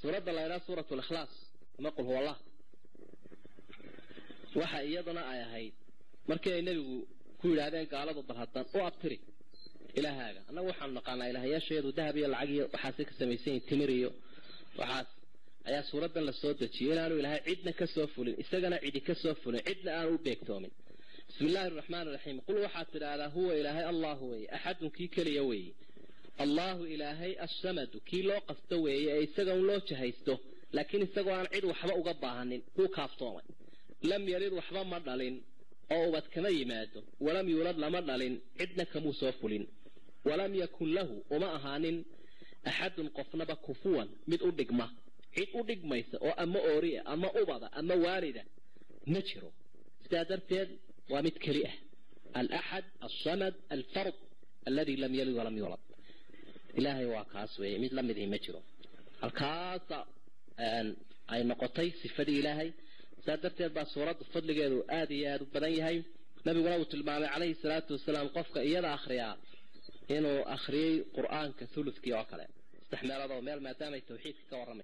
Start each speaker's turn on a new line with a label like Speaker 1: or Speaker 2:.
Speaker 1: سورة الله إلى سورة الإخلاص ما قل هو الله waxa iyaduna ay ahayd markii nabigu ku yiraahdeen gaalada barhatan oo abtiri ilaahaga anagu waxaan naqaanaa ilaahayaasheedu dahab iyo lacag iyo waxa ka sameeyay timir iyo waxa ayaa suuradan la soo dajiyay inaanu ilaahay cidna ka soo fulin isagana cidi ka soo fulin cidna aanu beegtoomin bismillaahir rahmaanir rahiim qul waxa tiraahdaa huwa ilaahay allahu way ahadun ki kaliya way allahu ilaahay as-samad ki loo qasto weeye isaga loo jahaysto laakiin isagoo aan cid waxba uga baahanin uu kaaftoomay لم يرد وحبا مدلين أو بد كما يماده ولم يولد لما دلين عدنا كموسوفلين ولم يكن له وما أهان أحد قفنا بكفوا مد أدقما عد أدقما أو أما أوريا أما أبضا أما واردة نشره استادر فيد ومد كريئة الأحد الصمد الفرد الذي لم يلد ولم يولد إلهي واقاس ومد لم يذهي مجره الكاسة أي نقطي صفة إلهي سادرت با سورة الفضل قالوا آدي يا بدنيهاي نبي قراءة المعنى عليه الصلاة والسلام قفك إيادا أخريا إنه أخري قرآن كثلث كي وكلا استحمل هذا ومال ما تام التوحيد كورمي